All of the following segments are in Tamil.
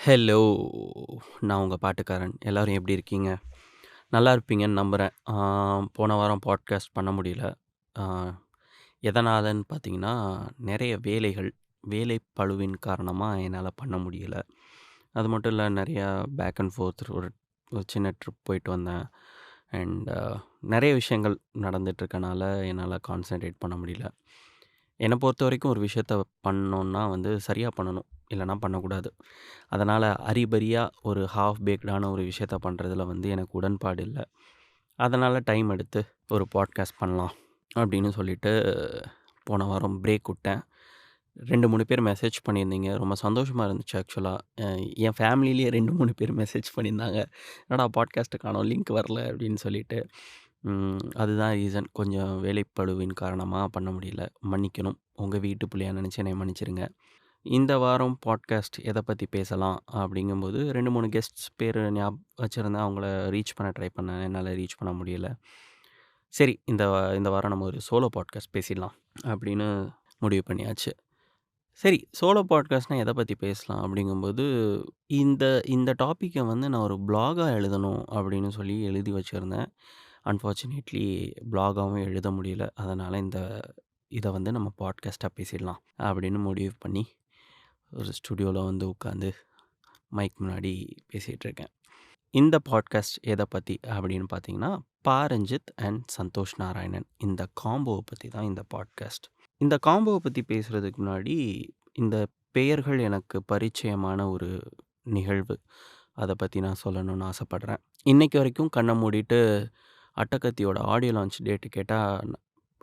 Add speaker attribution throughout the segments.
Speaker 1: ஹலோ! நான் உங்க பாட்டுக்காரன். எல்லாரும் எப்படி இருக்கீங்க? நல்லா இருப்பீங்கன்னு நம்புறேன். போன வாரம் பாட்காஸ்ட் பண்ண முடியல. ஆ எதனாலன்னு பார்த்தீங்கன்னா, நெறைய வேலைகள், வேலை பளுவின் காரணமா என்னால பண்ண முடியல. அது மட்டும் இல்ல நெறையா பேக் அண்ட் ஃபோர்த் ஒரு ஒரு சின்ன ட்ரிப் போயிட்டு வந்தேன். அண்ட் நெறைய விஷயங்கள் நடந்துட்டுருக்கனால என்னால கான்சன்ட்ரேட் பண்ண முடியல. என்ன பொறுத்தவரைக்கும் ஒரு விஷயத்த பண்ணோம்னா வந்து சரியா பண்ணணும். இல்லன்னா பண்ணக்கூடாது. அதனால அரிபரியா ஒரு ஹாஃப் பேக்டான ஒரு விஷயத்த பண்றதுல வந்து எனக்கு உடன்பாடு இல்ல. அதனால டைம் எடுத்து ஒரு பாட்காஸ்ட் பண்ணலாம் அப்படின்னு சொல்லிட்டு போன வாரம் பிரேக் விட்டேன். 2, 3 பேர் மெசேஜ் பண்ணியிருந்தீங்க. ரொம்ப சந்தோஷமா இருந்துச்சு ஆக்சுவலா. அ என் ஃபேமிலியிலேயே 2, 3 பேர் மெசேஜ் பண்ணியிருந்தாங்க. "என்னடா பாட்காஸ்ட்ட காணோம், லிங்க் வரல" அப்படின்னு சொல்லிட்டு. அதுதான் ரீசன். கொஞ்சம் வேலைப்பளுவின் காரணமா பண்ண முடியல. மன்னிக்கணும். உங்க வீட்டு பிள்ளையா நினைச்சு என்னைய மன்னிச்சிருங்க. இந்த வாரம் பாட்காஸ்ட் எத பத்தி பேசலாம் அப்படிங்கும்போது 2, 3 கெஸ்ட்ஸ் பேரு வச்சிருந்தேன். அவங்கள ரீச் பண்ண ட்ரை பண்ணேன். என்னால ரீச் பண்ண முடியல. சரி இந்த வாரம் நம்ம ஒரு சோலோ பாட்காஸ்ட் பேசிடலாம் அப்படின்னு முடிவு பண்ணியாச்சு. சரி சோலோ பாட்காஸ்ட்னா எத பத்தி பேசலாம் அப்படிங்கும்போது, இந்த இந்த டாபிக்க வந்து நான் ஒரு ப்ளாகா எழுதணும் அப்படின்னு சொல்லி எழுதி வச்சிருந்தேன். அன்ஃபார்ச்சுனேட்லி ப்ளாகாவும் எழுத முடியல. அதனால இத வந்து நம்ம பாட்காஸ்ட்டா பேசிடலாம் அப்படின்னு முடிவு பண்ணி ஒரு ஸ்டுடியோல வந்து உட்காந்து மைக் முன்னாடி பேசிட்டு இருக்கேன். இந்த பாட்காஸ்ட் எத பத்தி அப்படின்னு பார்த்தீங்கன்னா, பா. ரஞ்சித் அண்ட் சந்தோஷ் நாராயணன் இந்த காம்போவ பத்தி தான் இந்த பாட்காஸ்ட். இந்த காம்போவ பத்தி பேசுறதுக்கு முன்னாடி, இந்த பெயர்கள் எனக்கு பரிச்சயமான ஒரு நிகழ்வு. அத பத்தி நான் சொல்லணும்னு ஆசைப்படுறேன். இன்னைக்கு வரைக்கும் கண்ண மூடிட்டு அட்டகத்தியோட ஆடியோ லான்ச் டேட் கேட்டா,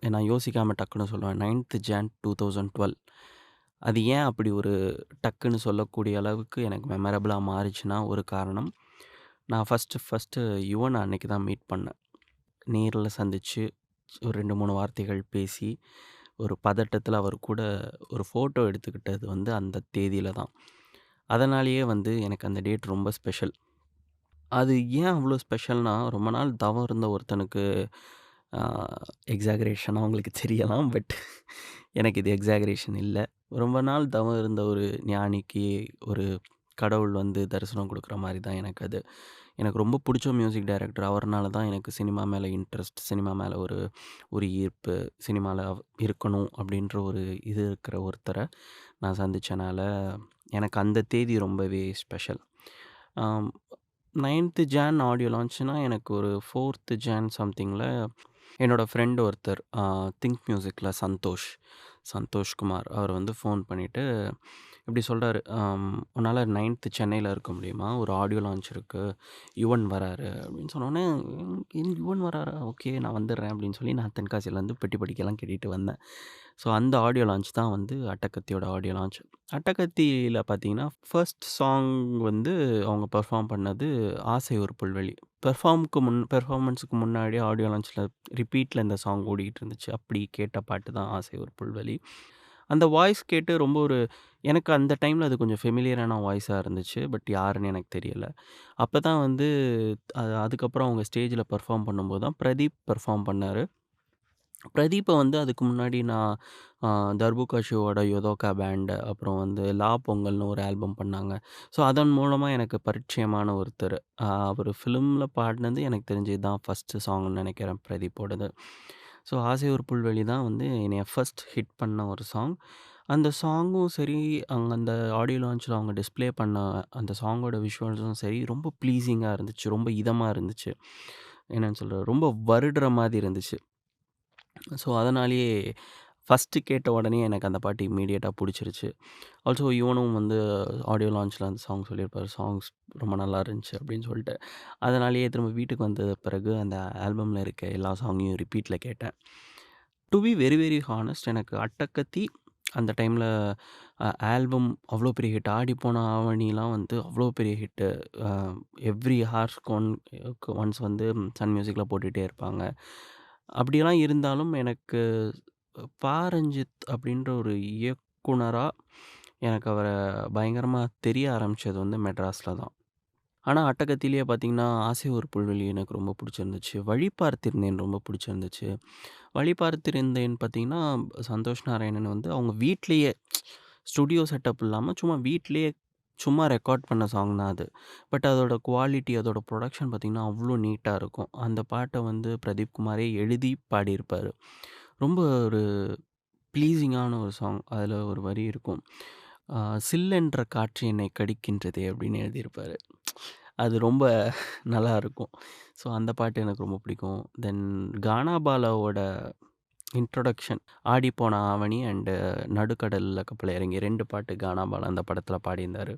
Speaker 1: நான் யோசிக்காம டக்குனு சொல்லுவேன். Ninth John 2012. அது ஏன் அப்படி ஒரு டக்குன்னு சொல்லக்கூடிய அளவுக்கு எனக்கு மெமரபிளா மாறுச்சுன்னா, ஒரு காரணம். நான் ஃபர்ஸ்ட்டு யுவன அன்னைக்கு தான் மீட் பண்ணேன். நேர்ல சந்திச்சு, ஒரு 2, 3 வார்த்தைகள் பேசி, ஒரு பதட்டத்தில அவர் கூட ஒரு ஃபோட்டோ எடுத்துக்கிட்டது வந்து அந்த தேதியில தான். அதனாலேயே வந்து எனக்கு அந்த டேட் ரொம்ப ஸ்பெஷல். அது ஏன் அவ்ளோ ஸ்பெஷல்னா, ரொம்ப நாள் தவம் இருந்த ஒருத்தனுக்கு ஆ எக்ஸாகரேஷனா உங்களுக்கு தெரியலாம். பட் எனக்கு இது எக்ஸாகரேஷன் இல்ல. ரொம்ப நாள் தவம் இருந்த ஒரு ஞானிக்கு ஒரு கடவுள் வந்து தரிசனம் குடுக்குற மாரி தான் எனக்கு அது. எனக்கு ரொம்ப புடிச்ச மியூசிக் டைரக்டர். அவர்னால தான் எனக்கு சினிமா மேல இன்ட்ரெஸ்ட், சினிமா மேல ஒரு ஒரு ஈர்ப்பு, சினிமால இருக்கணும் அப்டின்ற ஒரு இது இருக்கிற ஒருத்தர நான் சந்திச்சனால, எனக்கு அந்த தேதி ரொம்பவே ஸ்பெஷல். ஆம் 9த் ஜான் ஆடியோ லான்ச்னா, எனக்கு ஒரு 4த் ஜான் சம்திங்ல என்னோட ஃப்ரெண்ட் ஒருத்தர் திங்க் மியூசிக்ல சந்தோஷ் குமார். அவர் வந்து ஃபோன் பண்ணிட்டு இப்படி சொல்றாரு, "உன்னால 9த் சென்னையில இருக்க முடியுமா? ஒரு ஆடியோ லான்ச் இருக்கு. யுவன் வராரு." அப்படின்னு சொன்னோனே, யுவன் வராரா? ஓகே நான் வந்துடுறேன்." அப்படின்னு சொல்லி நான் தென்காசியிலேருந்து பெட்டி படிக்கலாம் கேட்டுட்டு வந்தேன். ஸோ அந்த ஆடியோ லான்ச் தான் வந்து அட்டகத்தியோட ஆடியோ லான்ச். அட்டகத்தியில பார்த்தீங்கன்னா, ஃபர்ஸ்ட் சாங் வந்து அவங்க பெர்ஃபார்ம் பண்ணது "ஆசை ஒரு புல்வெளி." பெர்ஃபார்மன்ஸுக்கு முன்னாடி ஆடியோ லான்ச்ல ரிப்பீட்ல இந்த சாங் ஓடிக்கிட்டு இருந்துச்சு. அப்படி கேட்ட பாட்டு தான் "ஆசை ஒரு புல்வெளி." அந்த வாய்ஸ் கேட்டு ரொம்ப எனக்கு அந்த டைம்ல அது கொஞ்சம் ஃபெமிலியரான வாய்ஸா இருந்துச்சு. பட் யாருன்னு எனக்கு தெரியல. அப்ப தான் வந்து அதுக்கப்புறம் அவங்க ஸ்டேஜ்ல பெர்ஃபார்ம் பண்ணும்போது தான் பிரதீப் பெர்ஃபார்ம் பண்ணாரு. பிரதீப்ப வந்து அதுக்கு முன்னாடி நான் அ தர்புகா ஷோவோட யோதோகா பேண்ட், அப்புறம் வந்து லா பொங்கல்னு ஒரு ஆல்பம் பண்ணாங்க. ஸோ அதன் மூலமா எனக்கு பரிச்சயமான ஒருத்தர். அவரு ஃபிலிம்ல பாடுனது எனக்கு தெரிஞ்சு இதுதான் ஃபர்ஸ்ட்டு சாங்ன்னு நெனைக்கிறேன் பிரதீப்போடது. ஸோ "ஆசை ஒரு புல்வெளி" தான் வந்து என்னைய ஃபர்ஸ்ட் ஹிட் பண்ண ஒரு சாங். அந்த சாங்கும் சரி, அங்க அந்த ஆடியோ லான்ச்ல அவங்க டிஸ்ப்ளே பண்ண அந்த சாங்கோட விஷுவல்ஸும் சரி, ரொம்ப ப்ளீஸிங்கா இருந்துச்சு. ரொம்ப இதமா இருந்துச்சு. என்னன்னு சொல்றது, ரொம்ப வருடுற மாரி இருந்துச்சு. ஸோ, அதனாலேயே ஃபர்ஸ்ட்டு கேட்ட உடனே எனக்கு அந்த பாட்டு இம்மீடியட்டா புடிச்சிருச்சு. ஆல்சோ இவனும் வந்து ஆடியோ லான்ச்ல அந்த சாங் சொல்லியிருப்பாரு. சாங்ஸ் ரொம்ப நல்லா இருந்துச்சு அப்படின்னு சொல்லிட்டு. அதனாலேயே திரும்ப வீட்டுக்கு வந்த பிறகு அந்த ஆல்பம்ல இருக்க எல்லா சாங்கையும் ரிப்பீட்ல கேட்டேன். To be very very honest எனக்கு அட்டகத்தி அந்த டைம்ல ஆல்பம் அவ்வளோ பெரிய ஹிட். ஆடிப்போன ஆவணிலாம் வந்து அவ்வளோ பெரிய ஹிட்டு. அ எவ்ரி ஹார்ஸ்க்கு ஒன்ஸ் வந்து சன் மியூசிக்ல போட்டுட்டே இருப்பாங்க. அப்படியெல்லாம் இருந்தாலும் எனக்கு பா. ரஞ்சித் அப்படின்ற ஒரு இயக்குனரா எனக்கு அவர பயங்கரமா தெரிய ஆரம்பிச்சது வந்து மெட்ராஸ்ல தான். ஆனா அட்டகத்திலேயே பார்த்தீங்கன்னா, "ஆசை ஒரு புல்வெளி" எனக்கு ரொம்ப புடிச்சிருந்துச்சு. "வழி பார்த்திருந்தேன்" ரொம்ப புடிச்சிருந்துச்சு. "வழி பார்த்திருந்தேன்" பார்த்தீங்கன்னா, சந்தோஷ் நாராயணன் வந்து அவங்க வீட்லயே ஸ்டுடியோ செட்டப் இல்லாம சும்மா வீட்லயே சும்மா ரெக்கார்ட் பண்ண சாங் தான் அது. பட் அதோட குவாலிட்டி, அதோட புரொடக்ஷன் பார்த்தீங்கன்னா, அவ்ளோ நீட்டா இருக்கும். அந்த பாட்ட வந்து பிரதீப் குமாரே எழுதி பாடியிருப்பாரு. ரொம்ப ஒரு ப்ளீஸிங்கான ஒரு சாங். அதில ஒரு வரி இருக்கும். அ "சில்லென்ற காற்று என்னை கடிக்கின்றதே" அப்படின்னு எழுதியிருப்பாரு. அது ரொம்ப நல்லாருக்கும். ஸோ அந்த பாட்டு எனக்கு ரொம்ப பிடிக்கும். தென் கானா பாலாவோட இன்ட்ரோடக்ஷன் "ஆடிப்போன ஆவணி" அண்டு "நடுக்கடல்ல கப்பல் இறங்கி" 2 பாட்டு கானா பாலா அந்த படத்தில பாடியிருந்தாரு.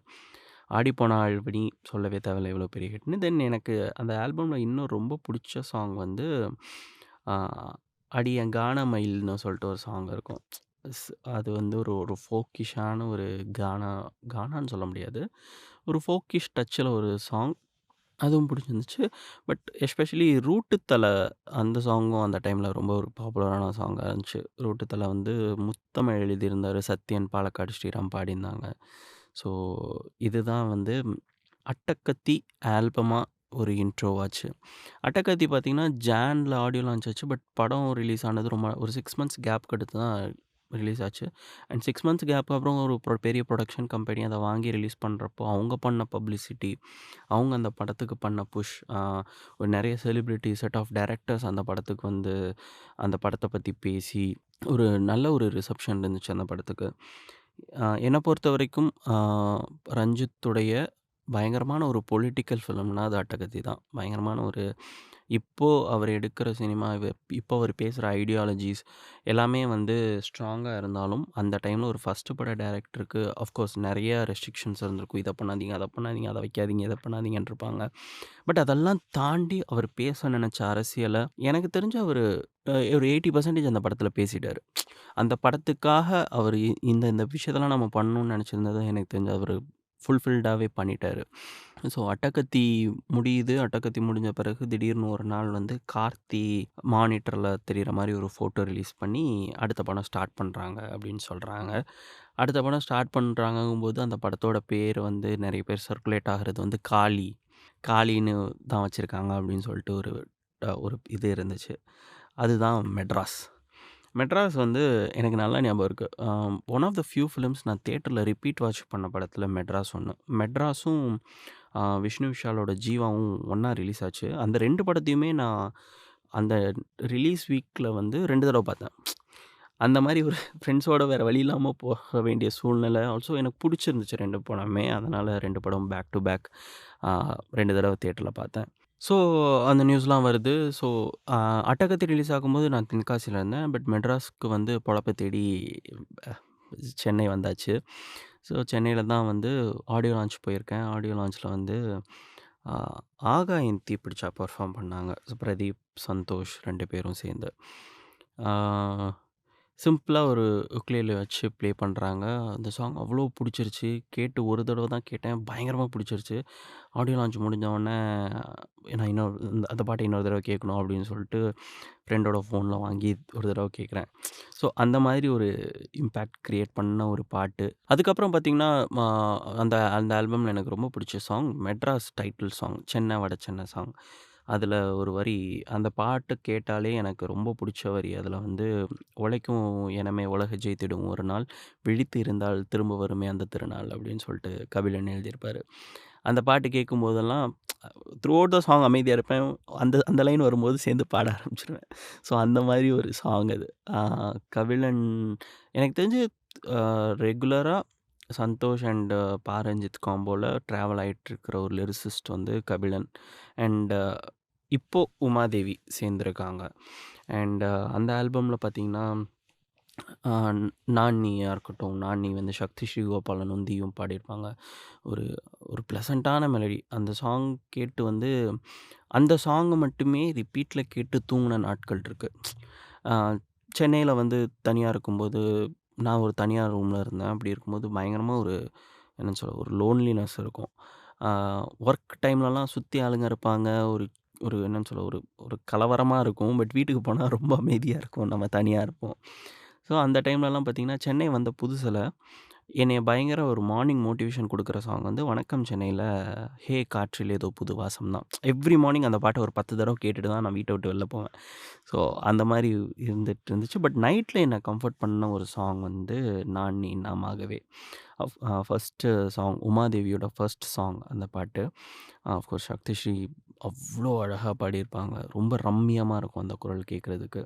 Speaker 1: "ஆடிப்போன ஆவணி" சொல்லவே தேவையில்ல எவ்வளோ பெரிய ஹிட்ன்னு. தென் எனக்கு அந்த ஆல்பம்ல இன்னும் ரொம்ப புடிச்ச சாங் வந்து அ "அடியேன் கான மயில்னு" சொல்லிட்டு ஒரு சாங் இருக்கும். ஸ் அது வந்து ஒரு ஒரு ஃபோக்கிஷான ஒரு கானா கானான்னு சொல்ல முடியாது. ஒரு ஃபோக்கிஷ் டச்சுல ஒரு சாங். அதுவும் புடிச்சிருந்துச்சு. பட் எஸ்பெஷலி "ரூட்டு தல" அந்த சாங்கும் அந்த டைம்ல ரொம்ப ஒரு பாப்புலரான சாங்கா இருந்துச்சு. "ரூட்டு தல" வந்து முத்தமிழ் எழுதியிருந்தாரு. சத்யன், பாலக்காடு ஸ்ரீராம் பாடியிருந்தாங்க. ஸோ இதுதான் வந்து அட்டகத்தி ஆல்பமா ஒரு இன்ட்ரோவாச்சு. அட்டகத்தி பார்த்தீங்கன்னா, ஜான்ல ஆடியோ லான்ச் ஆச்சு. பட் படம் ரிலீஸ் ஆனது ரொம்ப ஒரு 6 மந்த்ஸ் கேப்க்கு அடுத்து தான் ரிலீஸ் ஆச்சு. அண்ட் 6 மந்த்ஸ் கேப்க்கு அப்புறம் ஒரு பெரிய புரொடக்ஷன் கம்பெனி அத வாங்கி ரிலீஸ் பண்றப்போ, அவங்க பண்ண பப்ளிசிட்டி, அவங்க அந்த படத்துக்கு பண்ண புஷ், ஒரு நெறைய செலிபிரிட்டி, செட் ஆஃப் டைரக்டர்ஸ் அந்த படத்துக்கு வந்து அந்த படத்த பத்தி பேசி, ஒரு நல்ல ஒரு ரிசப்ஷன் இருந்துச்சு அந்த படத்துக்கு. என்ன பொறுத்தவரைக்கும் ரஞ்சித்துடைய பயங்கரமான ஒரு பொலிட்டிக்கல் ஃபிலிம்னா அது அட்டகத்தி தான். பயங்கரமான ஒரு இப்போ அவர் எடுக்கிற சினிமா, இப்போ அவர் பேசுற ஐடியாலஜிஸ் எல்லாமே வந்து ஸ்ட்ராங்கா இருந்தாலும், அந்த டைம்ல ஒரு ஃபர்ஸ்ட் பட டைரக்டருக்கு ஆஃப்கோர்ஸ் நெறைய ரெஸ்ட்ரிக்ஷன்ஸ் இருந்திருக்கும். இத பண்ணாதீங்க, அத பண்ணாதீங்க, அத வைக்காதீங்க, இத பண்ணாதீங்கன்னு இருப்பாங்க. பட் அதெல்லாம் தாண்டி அவர் பேச நெனச்ச அரசியல எனக்கு தெரிஞ்சு அவரு ஒரு 80% அந்த படத்துல பேசிட்டாரு. அந்த படத்துக்காக அவரு இந்த இந்த விஷயத்தெல்லாம் நம்ம பண்ணணும்னு நெனச்சிருந்தத எனக்கு தெரிஞ்சு அவரு ஃபுல்ஃபில்டாவே பண்ணிட்டாரு. ஸோ அட்டகத்தி முடியுது. அட்டகத்தி முடிஞ்ச பிறகு திடீர்னு ஒரு நாள் வந்து கார்த்தி மானிட்டர்ல தெரியிற மாரி ஒரு ஃபோட்டோ ரிலீஸ் பண்ணி, அடுத்த படம் ஸ்டார்ட் பண்றாங்க அப்படின்னு சொல்றாங்க. அடுத்த படம் ஸ்டார்ட் பண்றாங்கங்கும்போது, அந்த படத்தோட பேர் வந்து நெறைய பேர் சர்க்குலேட் ஆகுறது வந்து காளி. காளின்னு தான் வச்சிருக்காங்க அப்படின்னு சொல்லிட்டு ஒரு இது இருந்துச்சு. அதுதான் மெட்ராஸ். மெட்ராஸ் வந்து எனக்கு நல்லா ஞாபகம் இருக்கு. One of the few films நான் தியேட்டர்ல ரிப்பீட் வாட்ச் பண்ண படத்துல மெட்ராஸ் ஒண்ணு. மெட்ராஸும் விஷ்ணு விஷாலோட ஜீவாவும் ஒண்ணா ரிலீஸ் ஆச்சு. அந்த 2 படத்தையுமே நான் அந்த ரிலீஸ் வீக்ல வந்து 2 தடவ பார்த்தேன். அந்த மாரி ஒரு ஃப்ரெண்ட்ஸோட வேற வழி இல்லாம போக வேண்டிய சூழ்நிலை. ஆல்சோ எனக்கு புடிச்சிருந்துச்சு 2 படமுமே. அதனால 2 படம் பேக் டு பேக் ஆ 2 தடவ தியேட்டர்ல பார்த்தேன். ஸோ அந்த நியூஸ்லாம் வருது. ஸோ அ அட்டகத்தி ரிலீஸ் ஆகும்போது நான் தென்காசியில இருந்தேன். பட் மெட்ராஸ்க்கு வந்து பொழப்ப தேடி அ சென்னை வந்தாச்சு. ஸோ சென்னையில தான் வந்து ஆடியோ லான்ச் போயிருக்கேன். ஆடியோ லான்ச்ல வந்து அ ஆகாயம் தீப்பிடிச்சா பெர்ஃபார்ம் பண்ணாங்க. ஸோ பிரதீப், சந்தோஷ் 2 பேரும் சேர்ந்து. ஆ சிம்பிளா ஒரு உக்குலேலே வச்சு ப்ளே பண்றாங்க. அந்த சாங் அவ்ளோ புடிச்சிருச்சு. கேட்டு ஒரு தடவ தான் கேட்டேன். பயங்கரமா புடிச்சிருச்சு. ஆடியோ லான்ச் முடிஞ்ச உடனே நான் இன்னொரு அந்த பாட்ட இன்னொரு தடவ கேட்கணும் அப்படின்னு சொல்லிட்டு ஃப்ரெண்டோட ஃபோன்ல வாங்கி ஒரு தடவ கேட்குறேன். ஸோ அந்த மாதிரி ஒரு இம்பேக்ட் கிரியேட் பண்ண ஒரு பாட்டு. அதுக்கப்புறம் பார்த்தீங்கன்னா, ம அந்த அந்த ஆல்பம்ல எனக்கு ரொம்ப பிடிச்ச song Madras title song "Chennai வட சென்னை" சாங். அதில ஒரு வரி அந்த பாட்டு கேட்டாலே எனக்கு ரொம்ப புடிச்ச வரி. அதில வந்து "உழைக்கும் எனமே உலக ஜெயித்திடும் ஒரு நாள், விழித்து இருந்தால் திரும்ப வருமே அந்த திருநாள்" அப்படின்னு சொல்லிட்டு கபிலன் எழுதியிருப்பாரு. அந்த பாட்டு கேட்கும்போதெல்லாம் த்ரூ அவுட் த சாங் அமைதியா இருப்பேன். அந்த அந்த லைன் வரும்போது சேர்ந்து பாட ஆரம்பிச்சுருவேன். ஸோ அந்த மாதிரி ஒரு சாங் அது. ஆ கபிலன் எனக்கு தெரிஞ்சு அ ரெகுலரா சந்தோஷ் அண்ட் பாரஞ்சித் காம்போல ட்ராவல் ஆயிட்டுருக்கிற ஒரு லிரிசிஸ்ட் வந்து கபிலன். அண்ட் இப்போ உமாதேவி சேர்ந்திருக்காங்க. அண்ட் அந்த ஆல்பம்ல பார்த்தீங்கன்னா, அ நான் நீயா இருக்கட்டும், நான் நீ வந்து சக்தி ஸ்ரீகோபாலன் நொந்தியும் பாடியிருப்பாங்க. ஒரு ஒரு ப்ளசன்ட்டான மெலடி. அந்த சாங் கேட்டு வந்து அந்த சாங்க மட்டுமே ரிப்பீட்ல கேட்டு தூங்குன நாட்கள் இருக்கு. அ சென்னையில வந்து தனியா இருக்கும்போது, நான் ஒரு தனியார் ரூம்ல இருந்தேன். அப்படி இருக்கும்போது பயங்கரமா ஒரு என்ன சொல்ல ஒரு லோன்லினஸ் இருக்கும். அ ஒர்க் டைம்லலாம் சுத்தி ஆளுங்க இருப்பாங்க. ஒரு ஒரு என்னன்னு சொல்ல ஒரு ஒரு கலவரமா இருக்கும். பட் வீட்டுக்கு போனா ரொம்ப அமைதியா இருக்கும். நம்ம தனியா இருப்போம். ஸோ அந்த டைம்லலாம் பார்த்தீங்கன்னா, சென்னை வந்த புதுசுல என்னைய பயங்கர ஒரு மார்னிங் மோட்டிவேஷன் குடுக்குற சாங் வந்து "வணக்கம் சென்னையில ஹே காற்றில் ஏதோ புது வாசம்" தான். எவ்ரி மார்னிங் அந்த பாட்ட ஒரு 10 தடவ கேட்டுட்டு தான் நான் வீட்ட விட்டு வெளில போவேன். ஸோ அந்த மாரி இருந்துச்சு. பட் நைட்ல என்ன கம்ஃபோர்ட் பண்ண ஒரு சாங் வந்து "நான் நீ நாமாகவே". ஃபர்ஸ்ட்டு சாங் உமாதேவியோட ஃபர்ஸ்ட் சாங் அந்த பாட்டு. ஆஃப்கோர்ஸ் சக்திஸ்ரீ அவ்ளோ அழகா பாடியிருப்பாங்க. ரொம்ப ரம்மியமா இருக்கும் அந்த குரல் கேட்கறதுக்கு.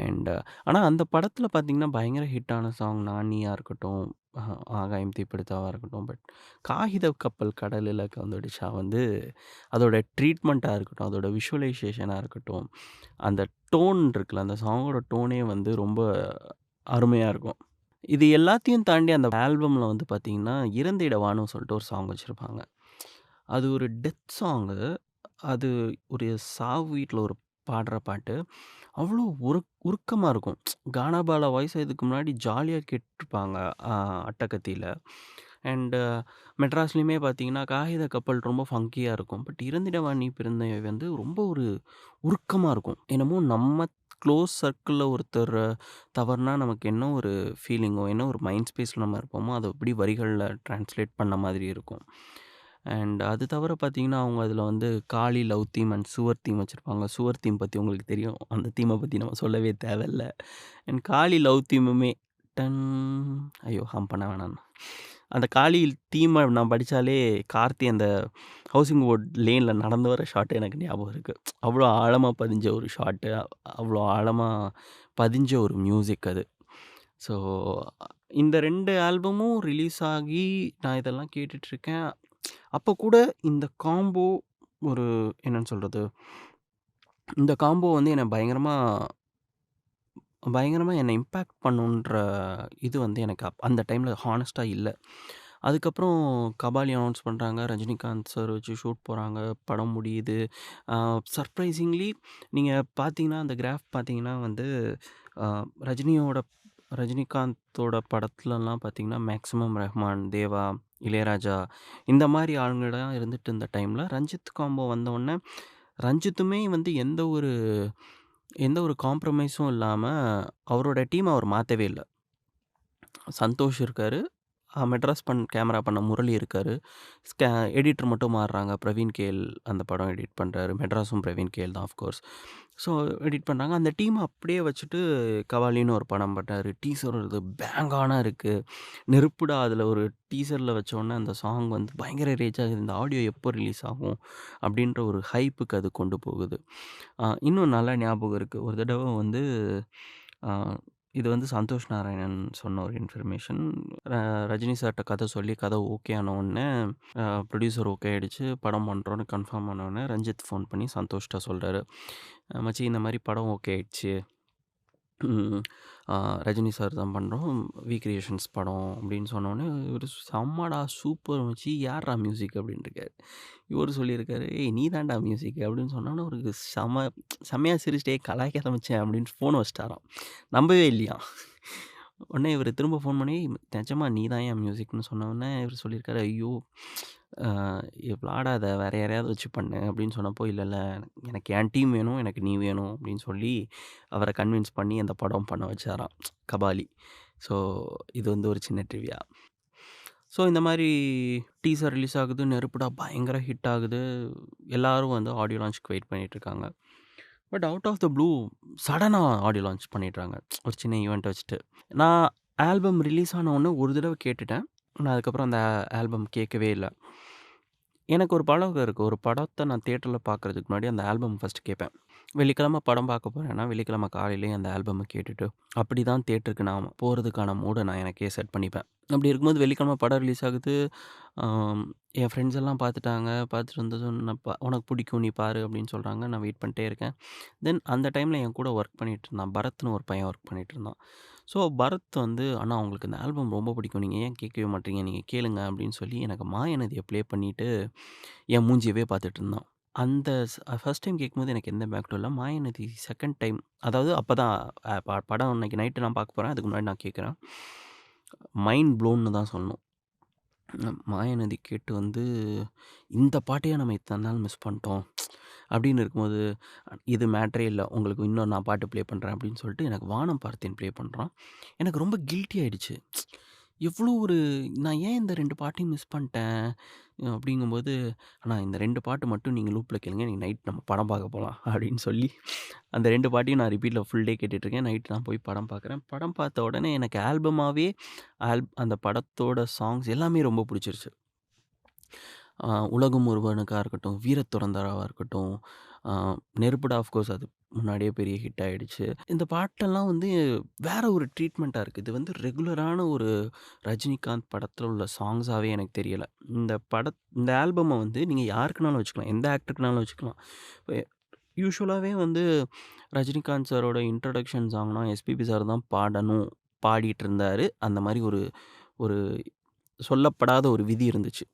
Speaker 1: அண்ட் ஆனா அந்த படத்தில பார்த்தீங்கன்னா, பயங்கர ஹிட்டான சாங் "நானியா" இருக்கட்டும், அ "ஆகாயம் தீப்பிடித்தாவா" இருக்கட்டும். பட் "காகித கப்பல் கடலில கவுந்துடுச்சா" வந்து அதோட ட்ரீட்மெண்ட்டா இருக்கட்டும், அதோட விஷுவலைசேஷனா இருக்கட்டும், அந்த டோன் இருக்குல்ல, அந்த சாங்கோட டோனே வந்து ரொம்ப அருமையா இருக்கும். இது எல்லாத்தையும் தாண்டி அந்த ஆல்பம்ல வந்து பார்த்தீங்கன்னா, "இறந்திட வான்னு" சொல்லிட்டு ஒரு சாங் வச்சிருப்பாங்க. அது ஒரு டெத் சாங்கு. அது ஒரு சாவு வீட்ல ஒரு பாடுற பாட்டு. அவ்ளோ உருக்கமா இருக்கும். கானா பாலா வாய்ஸ இதுக்கு முன்னாடி ஜாலியா கேட்டுருப்பாங்க. அ அட்டகத்தில. அண்டு மெட்ராஸ்லயுமே பார்த்தீங்கன்னா, காகித கப்பல் ரொம்ப ஃபங்கியா இருக்கும். பட் "இறந்திட வா நீ பிறந்தவை" வந்து ரொம்ப ஒரு உருக்கமா இருக்கும். என்னமோ நம்ம க்ளோஸ் சர்க்கிள்ல ஒருத்தர் தவறுனா நமக்கு என்ன ஒரு ஃபீலிங்கோ, என்ன ஒரு மைண்ட் ஸ்பேஸ்ல நம்ம இருப்போமோ, அத அப்படியே வரிகள்ல ட்ரான்ஸ்லேட் பண்ண மாதிரி இருக்கும். அண்ட் அது தவிர பார்த்தீங்கன்னா, அவங்க அதில வந்து காளி லவ் தீம் அண்ட் சுவர் தீம் வச்சிருப்பாங்க. சுவர் தீம் பத்தி உங்களுக்கு தெரியும். அந்த தீம பத்தி நம்ம சொல்லவே தேவையில்ல. அண்ட் காளி லவ் தீமுமே டன் ஐயோ! ஹம் பண்ண வேணாம். அந்த காளி தீம நான் படிச்சாலே கார்த்தி அந்த ஹவுசிங் போர்ட் லேன்ல நடந்து வர ஷாட் எனக்கு ஞாபகம் இருக்கு. அவ்வளோ ஆழமா பதிஞ்ச ஒரு ஷாட்டு. அவ்வளோ ஆழமா பதிஞ்ச ஒரு மியூசிக் அது. ஸோ இந்த 2 ஆல்பமும் ரிலீஸ் ஆகி நான் இதெல்லாம் கேட்டுட்ருக்கேன். அப்ப கூட இந்த காம்போ ஒரு என்னன்னு சொல்றது? இந்த காம்போ வந்து என்ன பயங்கரமா பயங்கரமா என்ன இம்பேக்ட் பண்ணுன்ற இது வந்து எனக்கு அந்த டைம்ல ஹானஸ்ட்டா இல்ல. அதுக்கப்புறம் கபாலி அனவுன்ஸ் பண்றாங்க. ரஜினிகாந்த் சார் வச்சு ஷூட் போறாங்க. படம் முடியுது. அ சர்ப்ரைசிங்லி நீங்க பார்த்தீங்கன்னா, அந்த கிராஃப் பார்த்தீங்கன்னா வந்து அ ரஜினியோட ரஜினிகாந்தோட படத்துலலாம் பார்த்தீங்கன்னா, மேக்ஸிமம் ரஹ்மான், தேவா, இளையராஜா இந்த மாரி ஆளுங்கலாம் இருந்துட்டு இருந்த டைம்ல, ரஞ்சித் காம்போ வந்தவுடனே, ரஞ்சித்துமே வந்து எந்த ஒரு காம்ப்ரமைஸும் இல்லாம அவரோட டீம் அவர் மாத்தவே இல்ல. சந்தோஷ் இருக்காரு. மெட்ராஸ் கேமரா பண்ண முரளி இருக்காரு. ஸ்கே எடிட்டர் மட்டும் மாறுறாங்க. பிரவீன் கேஎல் அந்த படம் எடிட் பண்றாரு. மெட்ராஸும் பிரவீன் கேஎல் தான் ஆஃப்கோர்ஸ். ஸோ எடிட் பண்றாங்க. அந்த டீம அப்படியே வச்சுட்டு கபாலின்னு ஒரு படம் பண்ணாரு. டீசர் வருது. பேங்கானா இருக்கு. நெருப்புடா அதில ஒரு டீசர்ல வச்சோனே அந்த சாங் வந்து பயங்கர ரீச் ஆகுது. இந்த ஆடியோ எப்போ ரிலீஸ் ஆகும்? அப்படின்ற ஒரு ஹைப்புக்கு அது கொண்டு போகுது. இன்னும் நல்லா ஞாபகம் இருக்கு. ஒரு தடவ வந்து அ இது வந்து சந்தோஷ் நாராயணன் சொன்ன ஒரு இன்ஃபர்மேஷன். ர ரஜினி சார்ட்ட கதை சொல்லி கதை ஓகே ஆன உடனே, ப்ரொடியூசர் ஓகே ஆயிடுச்சு. படம் பண்றோம்ன்னு கன்ஃபார்ம் ஆன உடனே, ரஞ்சித் ஃபோன் பண்ணி சந்தோஷ்ட்ட சொல்றாரு. மச்சி இந்த மாரி படம் ஓகே ஆயிடுச்சு. ம். ரஜினி சார் தான் பண்றோம். வி கிரியேஷன்ஸ் படம் அப்படின்னு சொன்னோனே, இவரு "செம்மடா! சூப்பர் மச்சி! யார்றா மியூசிக்?" அப்படின்ருக்காரு. இவரு சொல்லியிருக்காரு, "ஏய் நீ தான்டா மியூசிக்" அப்படின்னு சொன்னோனே, அவருக்கு செம்மையா சிரிச்சுட்டு, "ஏய் கலாய்க்காத மச்சான்" அப்படின்னு ஃபோன வச்சுட்டாராம். நம்பவே இல்லையாம். உடனே இவரு திரும்ப ஃபோன் பண்ணி, "நிஜமா நீ தான் என் மியூசிக்ன்னு" சொன்ன உடனே இவரு சொல்லியிருக்காரு, "ஐயோ! அ விளாடாத வேற யாரையாவது வச்சு பண்ணு" அப்படின்னு சொன்னப்போ, "இல்ல, இல்ல எனக்கு என் டீம் வேணும். எனக்கு நீ வேணும்" அப்படின்னு சொல்லி அவர கன்வின்ஸ் பண்ணி அந்த படம் பண்ண வச்சாராம் கபாலி. ஸோ இது வந்து ஒரு சின்ன ட்ரிவியா. ஸோ இந்த மாரி டீசர் ரிலீஸ் ஆகுது. நெருப்புடா பயங்கர ஹிட் ஆகுது. எல்லாரும் வந்து ஆடியோ லான்ச்சுக்கு வெயிட் பண்ணிட்டுருக்காங்க. But out of the blue சடனா ஆடியோ லான்ச் பண்ணிடுறாங்க. ஒரு சின்ன ஈவென்ட் வச்சுட்டு. நான் ஆல்பம் ரிலீஸ் ஆன உடனே ஒரு தடவ கேட்டுட்டேன். நான் அதுக்கப்புறம் அந்த ஆல்பம் கேட்கவே இல்ல. எனக்கு ஒரு பழக்கம் இருக்கு. ஒரு படத்த நான் தியேட்டர்ல பார்க்கறதுக்கு முன்னாடி அந்த ஆல்பம் ஃபர்ஸ்ட் கேட்பேன். வெள்ளிக்கிழமை படம் பார்க்க போறேன்னா, வெள்ளிக்கிழமை காலையிலேயே அந்த ஆல்பம கேட்டுட்டு, அப்படிதான் தியேட்டருக்கு நான் போறதுக்கான மூட நான் எனக்கே செட் பண்ணிப்பேன். அப்படி இருக்கும்போது வெள்ளிக்கிழமை படம் ரிலீஸ் ஆகுது. ஆம், என் ஃப்ரெண்ட்ஸ் எல்லாம் பார்த்துட்டாங்க. பார்த்துட்டு வந்ததும் நான் "உனக்கு பிடிக்கும் நீ பாரு" அப்படின்னு சொல்றாங்க. நான் வெயிட் பண்ணிட்டே இருக்கேன். தென் அந்த டைம்ல என் கூட ஒர்க் பண்ணிட்டு இருந்தான். பரத்ன்னு ஒரு பையன் ஒர்க் பண்ணிட்டு இருந்தான். ஸோ பரத் வந்து, "அண்ணா உங்களுக்கு இந்த ஆல்பம் ரொம்ப பிடிக்கும். நீங்க ஏன் கேட்கவே மாட்றீங்க? நீங்க கேளுங்க" அப்படின்னு சொல்லி எனக்கு மாயாநதிய ப்ளே பண்ணிட்டு, என் மூஞ்சியவே பார்த்துட்டு இருந்தான். அந்த ஃபர்ஸ்ட் டைம் கேட்கும்போது எனக்கு எந்த இம்பேக்டும் இல்ல. மாயாநதி செகண்ட் டைம் அதாவது அப்பதான் படம் அன்னைக்கு நைட்டு நான் பார்க்க போறேன். அதுக்கு முன்னாடி நான் கேட்குறேன். மைண்ட் ப்ளோன்னு தான் சொல்லணும். மாயாநதி கேட்டு வந்து, "இந்த பாட்டையா நம்ம இத்தன நாள் மிஸ் பண்ணிட்டோம்." அப்படின்னு இருக்கும்போது, "இது மேட்டரே இல்ல. உங்களுக்கு இன்னொரு நான் பாட்டு ப்ளே பண்றேன்." அப்படின்னு சொல்லிட்டு எனக்கு வானம் பார்த்தேன் ப்ளே பண்றான். எனக்கு ரொம்ப கில்ட்டி ஆயிடுச்சு. எவ்வளோ ஒரு நான் ஏன் இந்த 2 பாட்டையும் மிஸ் பண்ணிட்டேன்? அப்படிங்கும்போது, "அண்ணா இந்த 2 பாட்டு மட்டும் நீங்க லூப்ல கேளுங்க. இன்னைக்கு நைட் நம்ம படம் பார்க்க போலாம்." அப்படின்னு சொல்லி அந்த 2 பாட்டையும் நான் ரிப்பீட்ல ஃபுல் டே கேட்டுட்டுருக்கேன். நைட் நான் போய் படம் பார்க்குறேன். படம் பார்த்த உடனே எனக்கு ஆல்பமாவே அந்த படத்தோட சாங்ஸ் எல்லாமே ரொம்ப புடிச்சிருச்சு. அ உலகம் ஒருவனுக்கா இருக்கட்டும், வீரத்துறந்தாராவா இருக்கட்டும், அ நெருப்புடா ஆஃப்கோர்ஸ் அது முன்னாடியே பெரிய ஹிட் ஆயிடுச்சு. இந்த பாட்டெல்லாம் வந்து வேற ஒரு ட்ரீட்மெண்ட்டா இருக்கு. இது வந்து ரெகுலரான ஒரு ரஜினிகாந்த் படத்துல உள்ள சாங்ஸாவே எனக்கு தெரியல. இந்த ஆல்பம வந்து நீங்க யாருக்குனாலும் வச்சுக்கலாம். எந்த ஆக்டருக்குனாலும் வச்சுக்கலாம். இப்ப யூசுவலாவே வந்து ரஜினிகாந்த் சாரோட இன்ட்ரோடக்ஷன் சாங்னா எஸ்பிபி சார் தான் பாடணும், பாடிட்டு இருந்தாரு. அந்த மாரி ஒரு ஒரு சொல்லப்படாத ஒரு விதி இருந்துச்சு.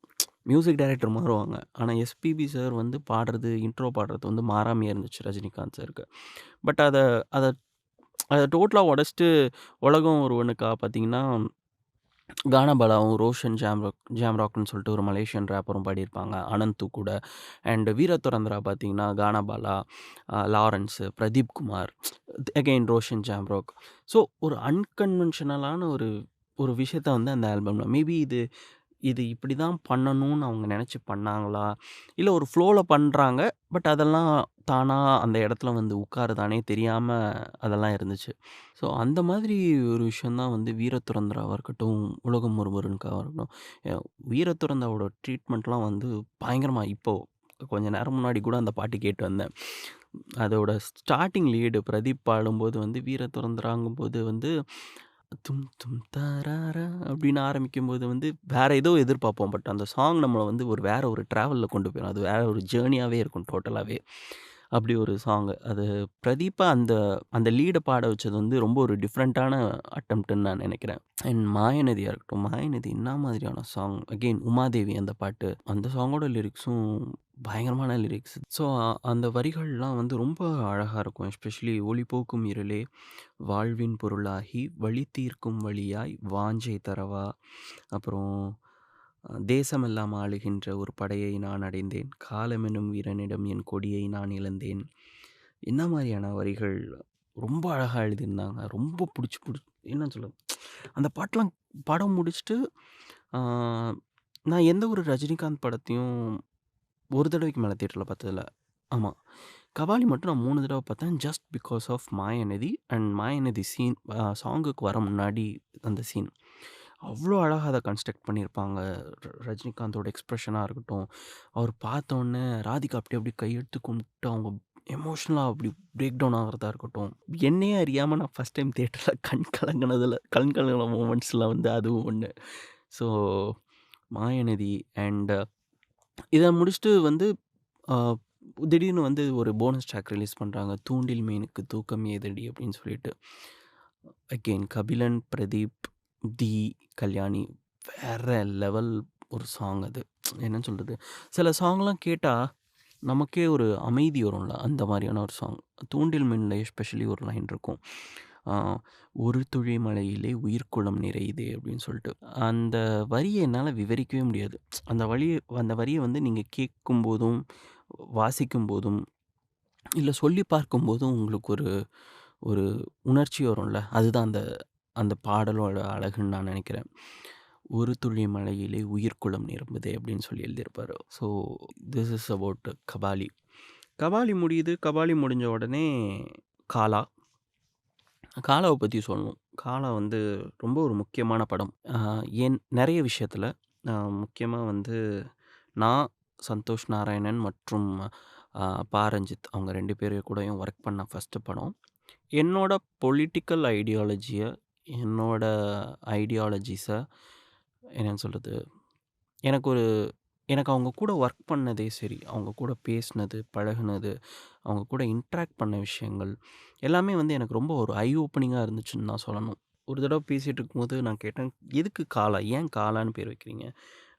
Speaker 1: மியூசிக் டைரக்டர் மாறுவாங்க. ஆனா, எஸ்பிபி சார் வந்து பாடுறது, இன்ட்ரோ பாடுறது வந்து மாறாமயே இருந்துச்சு ரஜினிகாந்த் சாருக்கு. பட் அத அத டோட்டலா உடைச்சுட்டு உலகம் ஒருவனுக்கா பார்த்தீங்கன்னா, கானாபாலாவும், ரோஷன் ஜாம்ராக்ன்னு சொல்லிட்டு ஒரு மலேசியன் ரேப்பரும் பாடியிருப்பாங்க. அனந்து கூட. அண்ட் வீரதுரந்தரா பார்த்தீங்கன்னா, கானாபாலா, லாரன்ஸ், பிரதீப் குமார், அகைன் ரோஷன் ஜாம்ராக். ஸோ ஒரு அன்கன்வென்ஷனலான ஒரு ஒரு விஷயத்த வந்து அந்த ஆல்பம்ல மேபி இது இது இப்படி தான் பண்ணணும்னு அவங்க நெனச்சு பண்ணாங்களா? இல்ல ஒரு ஃப்ளோல பண்றாங்க. பட் அதெல்லாம் தானா அந்த இடத்துல வந்து உட்காருதானே தெரியாம அதெல்லாம் இருந்துச்சு. ஸோ அந்த மாதிரி ஒரு விஷயம் தான் வந்து வீரதுரந்தராவா இருக்கட்டும், உலகம் ஒருவனுக்காக இருக்கட்டும். எ வீரதுரந்தாவோட ட்ரீட்மெண்ட்லாம் வந்து பயங்கரமா இப்போ கொஞ்ச நேரம் முன்னாடி கூட அந்த பாட்டு கேட்டு வந்தேன். அதோட ஸ்டார்ட்டிங் லீடு பிரதீப் பாடும்போது வந்து வீரதுரந்தராங்கும்போது வந்து தும் தும் தராரா அப்படின்னு ஆரம்பிக்கும்போது வந்து வேற ஏதோ எதிர்பார்ப்போம். பட் அந்த சாங் நம்மள வந்து வேற ஒரு ட்ராவல்ல கொண்டு போயிரும். அது வேற ஒரு ஜர்னியாவே இருக்கும் டோட்டலாவே. அப்படி ஒரு சாங். அது பிரதீப்பா அந்த அந்த லீட பாட வச்சது வந்து ரொம்ப ஒரு டிஃபரண்டான அட்டெம்ப்ட்ன்னு நான் நெனைக்கிறேன். அண்ட் மாயநதியா இருக்கட்டும். மாயநதி என்ன மாதிரியான சாங். அகெயின் உமாதேவி அந்த பாட்டு. அந்த சாங்கோட லிரிக்ஸும் பயங்கரமான லிரிக்ஸ். ஸோ அந்த வரிகள்லாம் வந்து ரொம்ப அழகா இருக்கும். எஸ்பெஷலி "ஒளி போக்கும் இருளே வாழ்வின் பொருளாகி வழி தீர்க்கும் வழியாய் வாஞ்சை தரவா." அப்புறம் "தேசமெல்லாம் ஆளுகின்ற ஒரு படையை நான் அடைந்தேன். காலமெனும் வீரனிடம் என் கொடியை நான் இழந்தேன்." என்ன மாரியான வரிகள் ரொம்ப அழகா எழுதியிருந்தாங்க. ரொம்ப என்ன சொல்ல, அந்த பாட்டெல்லாம் படம் முடிச்சுட்டு, ஆ நான் எந்த ஒரு ரஜினிகாந்த் படத்தையும் ஒரு தடவைக்கு மேல தியேட்டர்ல பார்த்ததில்ல. ஆமா. கபாலி மட்டும் நான் 3 தடவ பார்த்தேன். Just because of Mayanadhi and Mayanadhi scene சாங்குக்கு வர முன்னாடி அந்த சீன். அவ்ளோ அழகா அத கன்ஸ்ட்ரக்ட் பண்ணியிருப்பாங்க. ரஜினிகாந்தோட எக்ஸ்ப்ரஷனா இருக்கட்டும், அவர் பார்த்தோன்னே ராதிகா அப்படி அப்படியே கையெடுத்து கும்பிட்டு அவங்க எமோஷனலா அப்படி பிரேக் டவுன் ஆகுறதா இருக்கட்டும். என்னையே அறியாம நான் ஃபர்ஸ்ட் டைம் தியேட்டர்ல கண் கலங்குன மொமெண்ட்ஸ்ல வந்து அதுவும் ஒண்ணு. ஸோ மாயாநதி அண்ட் இத முடிச்சுட்டு வந்து அ திடீர்னு வந்து ஒரு போனஸ் ட்ராக் ரிலீஸ் பண்றாங்க. "தூண்டில் மீனுக்கு தூக்கம் ஏதடி" அப்படின்னு சொல்லிட்டு. அகெயின் கபிலன், பிரதீப், தி, கல்யாணி வேற லெவல் ஒரு சாங் அது. என்ன சொல்றது? சில சாங்லாம் கேட்டா நமக்கே ஒரு அமைதி வரும்ல, அந்த மாரியான ஒரு சாங். "தூண்டில் மீன்ல" எஸ்பெஷலி ஒரு லைன் இருக்கும். ஆ "ஒரு துளி மழையிலே உயிர்க்குளம் நிறையுதே" அப்படின்னு சொல்லிட்டு. அந்த வரிய என்னால விவரிக்கவே முடியாது. அந்த வரிய வந்து நீங்க கேட்கும்போதும், வாசிக்கும்போதும், இல்ல சொல்லி பார்க்கும்போதும் உங்களுக்கு ஒரு ஒரு உணர்ச்சி வரும்ல. அதுதான் அந்த அந்த பாடலோட அழகுன்னு நான் நெனைக்கிறேன். "ஒரு துளி மழையிலே உயிர்க்குளம் நிரம்புதே" அப்படின்னு சொல்லி எழுதியிருப்பாரு. So this is about Kabali. Kabali முடியுது. கபாலி முடிஞ்ச உடனே காலா. காலாவ பத்தி சொல்லணும். காலா வந்து ரொம்ப ஒரு முக்கியமான படம். ஏன் நெறைய விஷயத்துல. அ முக்கியமா வந்து நான், சந்தோஷ் நாராயணன் மற்றும் அ பா. ரஞ்சித் அவங்க 2 பேரு கூடயும் ஒர்க் பண்ண ஃபர்ஸ்ட்டு படம். என்னோட பொலிட்டிக்கல் என்னோட ஐடியாலஜிஸ என்னன்னு சொல்றது? எனக்கு ஒரு எனக்கு அவங்க கூட ஒர்க் பண்ணதே சரி, அவங்க கூட பேசினது, பழகுனது, அவங்க கூட இன்ட்ராக்ட் பண்ண விஷயங்கள், எல்லாமே வந்து எனக்கு ரொம்ப ஒரு ஐ ஓப்பனிங்கா இருந்துச்சுன்னு தான் சொல்லணும். ஒரு தடவ பேசிட்டு இருக்கும்போது நான் கேட்டேன், "எதுக்கு காலா? ஏன் காலான்னு பேர் வைக்கிறீங்க?"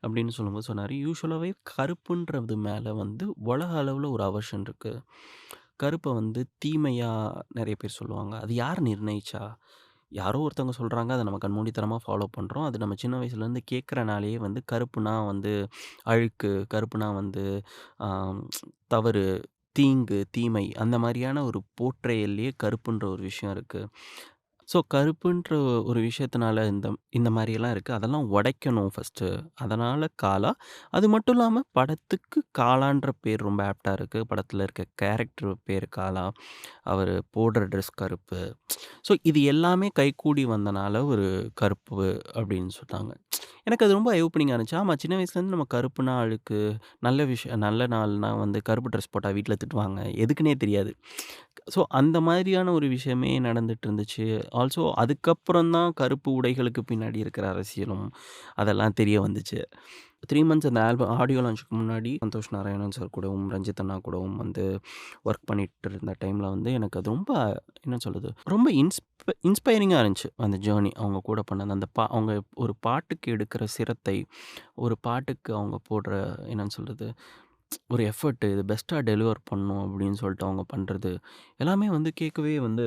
Speaker 1: அப்படின்னு சொல்லும்போது சொன்னாரு, "யூசுவலாவே கருப்புன்றது மேல வந்து உலக அளவுல ஒரு அவர்ஷன் இருக்கு. கருப்ப வந்து தீமையா நெறைய பேர் சொல்லுவாங்க. அது யார் நிர்ணயிச்சா? யாரோ ஒருத்தவங்க சொல்றாங்க. அத நம்ம கண்மூடித்தனமா ஃபாலோ பண்றோம். அது நம்ம சின்ன வயசுலேருந்து கேட்கறனாலேயே வந்து கருப்புனா வந்து அழுக்கு, கருப்புனா வந்து ஆ தவறு, தீங்கு, தீமை அந்த மாரியான ஒரு போர்ட்ரயல்லயே கருப்புன்ற ஒரு விஷயம் இருக்கு. ஸோ கருப்புன்ற ஒரு விஷயத்தினால இந்த இந்த மாரியெல்லாம் இருக்கு. அதெல்லாம் உடைக்கணும் ஃபர்ஸ்ட்டு. அதனால காலா. அது மட்டும் இல்லாம படத்துக்கு காலான்ற பேர் ரொம்ப ஆப்ட்டா இருக்கு. படத்தில இருக்க கேரக்டர் பேரு காலா. அவரு போடுற ட்ரெஸ் கருப்பு. ஸோ இது எல்லாமே கைக்கூடி வந்தனால ஒரு கருப்பு அப்படின்னு சொன்னாங்க. எனக்கு அது ரொம்ப ஐ ஓப்பனிங்கா இருந்துச்சு. ஆமா சின்ன வயசுலேருந்து நம்ம கருப்புனா அழுக்கு, நல்ல நாள்னா வந்து கருப்பு ட்ரெஸ் போட்டா வீட்ல திட்டுவாங்க. எதுக்குன்னே தெரியாது. ஸோ அந்த மாதிரியான ஒரு விஷயமே நடந்துட்டு இருந்துச்சு. ஆல்சோ அதுக்கப்புறம் தான் கருப்பு உடைகளுக்கு பின்னாடி இருக்கிற அரசியலும், அதெல்லாம் தெரிய வந்துச்சு. 3 மந்த்ஸ் அந்த ஆல்பம் ஆடியோ லான்ச்சுக்கு முன்னாடி சந்தோஷ் நாராயணன் சார் கூடவும், ரஞ்சித் அண்ணா கூடவும் வந்து ஒர்க் பண்ணிட்டு இருந்த டைம்ல வந்து எனக்கு அது ரொம்ப என்ன சொல்றது? ரொம்ப இன்ஸ்பைரிங்கா இருந்துச்சு. அந்த ஜர்னி அவங்க கூட பண்ணது. அவங்க ஒரு பாட்டுக்கு எடுக்கிற சிரத்தை, ஒரு பாட்டுக்கு அவங்க போடுற என்னன்னு சொல்றது? ஒரு எஃபர்ட் இது பெஸ்ட்டா டெலிவர் பண்ணணும் அப்படின்னு சொல்லிட்டு அவங்க பண்றது, எல்லாமே வந்து கேட்கவே வந்து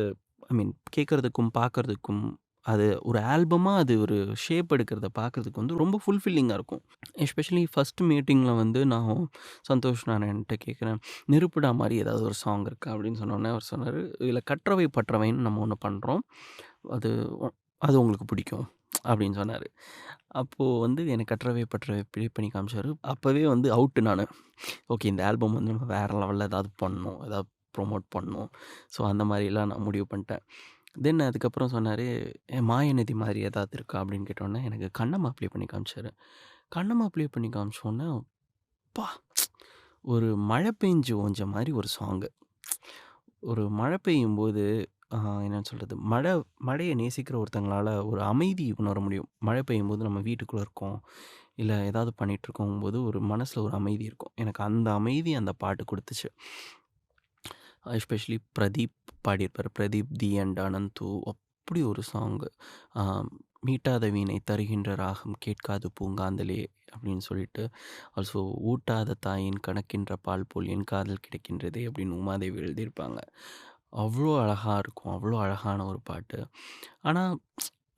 Speaker 1: ஐ மீன் கேட்கறதுக்கும், பார்க்கறதுக்கும் அது ஒரு ஆல்பமா அது ஒரு ஷேப் எடுக்கிறத பார்க்கறதுக்கு வந்து ரொம்ப ஃபுல்ஃபில்லிங்கா இருக்கும். எஸ்பெஷலி ஃபர்ஸ்ட் மீட்டிங்ல வந்து நான் சந்தோஷ் நாராயண்ட்ட கேட்குறேன், "நெருப்புடா மாரி ஏதாவது ஒரு சாங் இருக்கா?" அப்படின்னு சொன்னோனே அவர் சொன்னாரு, "இதில கற்றவை பற்றவைன்னு நம்ம ஒண்ணு பண்றோம். அது ஒ அது உங்களுக்கு பிடிக்கும்." அப்படின்னு சொன்னாரு. அப்போ வந்து எனக்கு கற்றவை பற்றவை ப்ளே பண்ணி காமிச்சாரு. அப்பவே வந்து அவுட்டு நானு. ஓகே இந்த ஆல்பம் வந்து நம்ம வேற லெவல்ல ஏதாவது பண்ணணும். ஏதாவது ப்ரொமோட் பண்ணணும். ஸோ அந்த மாரிலாம் நான் முடிவு பண்ணிட்டேன். தென் அதுக்கப்புறம் சொன்னாரு, மாயநதி மாரி ஏதாவது இருக்கா?" அப்படின்னு கேட்டோனே, எனக்கு கண்ணம்மா ப்ளே பண்ணி காமிச்சாரு. கண்ணம்மா ப்ளே பண்ணி காமிச்சோனே, அப்பா! ஒரு மழை பெஞ்சு ஓஞ்ச மாரி ஒரு சாங்கு. ஒரு மழை பெய்யும்போது என்னன்னு சொல்றது, மழைய நேசிக்கிற ஒருத்தங்களால ஒரு அமைதி உணர முடியும். மழை பெய்யும்போது நம்ம வீட்டுக்குள்ள இருக்கோம். இல்ல ஏதாவது பண்ணிட்டு இருக்கும்போது ஒரு மனசுல ஒரு அமைதி இருக்கும். எனக்கு அந்த அமைதி அந்த பாட்டு குடுத்துச்சு. எஸ்பெஷலி பிரதீப் பாடியிருப்பாரு. பிரதீப், தி அண்ட் அனந்து அப்படி ஒரு சாங்கு. ஆ "மீட்டாத வீணை தருகின்ற ராகம் கேட்காது பூங்காந்தலே" அப்படின்னு சொல்லிட்டு, ஆல்சோ "ஊட்டாத தாயின் கணக்கின்ற பால் போல் என் காதல் கிடைக்கின்றதே" அப்படின்னு உமாதேவி எழுதியிருப்பாங்க. அவ்வளோ அழகா இருக்கும். அவ்வளோ அழகான ஒரு பாட்டு. ஆனா,